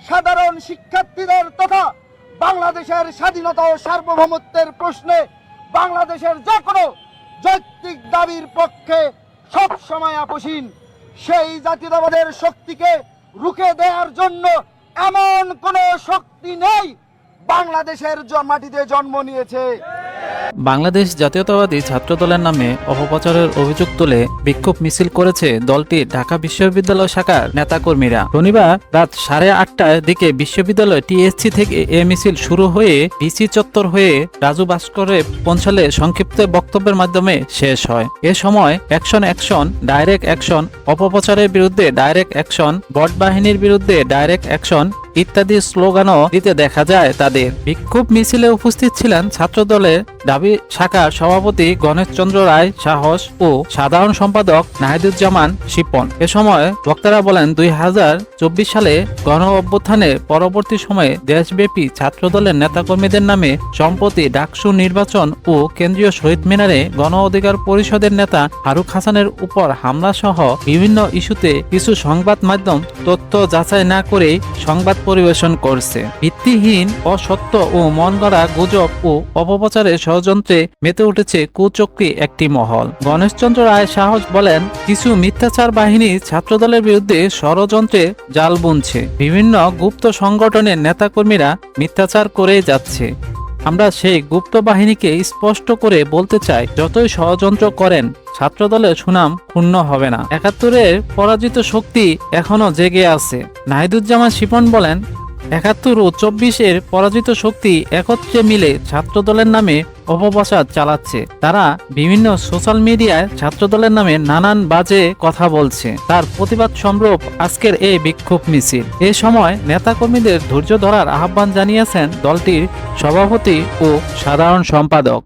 সাধারণ শিক্ষার্থীদের তথা বাংলাদেশের স্বাধীনতা ও সার্বভৌমত্বের প্রশ্নে বাংলাদেশের যে কোনো যৌক্তিক দাবির পক্ষে সব সময় আপোষহীন। সেই জাতীয়তাবাদের শক্তিকে রুখে দেওয়ার জন্য এমন কোনো শক্তি নেই বাংলাদেশের মাটিতে জন্ম নিয়েছে। বাংলাদেশ জাতীয়তাবাদী ছাত্রদলের নামে অপপ্রচারের অভিযোগ তুলে বিক্ষোভ মিছিল করেছে দলটির ঢাকা বিশ্ববিদ্যালয় শাখার নেতাকর্মীরা। শনিবার রাত 8:30টার দিকে বিশ্ববিদ্যালয় টিএসসি থেকে এ মিছিল শুরু হয়ে ডিসি চত্বর হয়ে রাজু ভাস্করে পৌঁছালে সংক্ষিপ্ত বক্তব্যের মাধ্যমে শেষ হয়। এ সময় অ্যাকশন, ডাইরেক্ট অ্যাকশন, অপপ্রচারের বিরুদ্ধে ডাইরেক্ট অ্যাকশন, বট বাহিনীর বিরুদ্ধে ডাইরেক্ট অ্যাকশন ইত্যাদি স্লোগানও দিতে দেখা যায় তাদের। বিক্ষোভ মিছিলে উপস্থিত ছিলেন ছাত্রদলের দাবি শাখার সভাপতি গণেশ চন্দ্র রায় সাহস ও সাধারণ সম্পাদক নাহিদুজ্জামান শিপন। এ সময় বক্তারা বলেন, 2024 সালে গণ অভ্যুত্থানের পরবর্তী সময়ে দেশব্যাপী ছাত্রদলের নেতাকর্মীদের নামে সম্প্রতি ডাকসু নির্বাচন ও কেন্দ্রীয় শহীদ মিনারে গণ অধিকার পরিষদের নেতা ফারুক হাসানের উপর হামলা সহ বিভিন্ন ইস্যুতে কিছু সংবাদ মাধ্যম তথ্য যাচাই না করে সংবাদ পরিবেশন করছে। ভিত্তিহীন, অসত্য ও মন গড়া গুজব ও অপপ্রচারের ষড়যন্ত্রে মেতে উঠেছে কুচক্রী একটি মহল। গণেশচন্দ্র রায় সাহস বলেন, কিছু মিথ্যাচার বাহিনী ছাত্রদলের বিরুদ্ধে ষড়যন্ত্রে জাল বুনছে। বিভিন্ন গুপ্ত সংগঠনের নেতাকর্মীরা মিথ্যাচার করে যাচ্ছে। আমরা সেই গুপ্ত বাহিনীকে স্পষ্ট করে বলতে চাই, যতই ষড়যন্ত্র করেন ছাত্রদলের সুনাম ক্ষুণ্ণ হবে না। 71-এর পরাজিত শক্তি এখনো জেগে আছে। নাহিদুজ্জামান শিপন বলেন, 71 ও 24-এর পরাজিত শক্তি একত্রে মিলে ছাত্রদলের নামে অপপ্রচার চালাচ্ছে। তারা বিভিন্ন সোশ্যাল মিডিয়ায় ছাত্রদলের নামে নানান বাজে কথা বলছে। তার প্রতিবাদ স্বরূপ আজকের এই বিক্ষোভ মিছিল। এ সময় নেতাকর্মীদের ধৈর্য ধরার আহ্বান জানিয়েছেন দলটির সভাপতি ও সাধারণ সম্পাদক।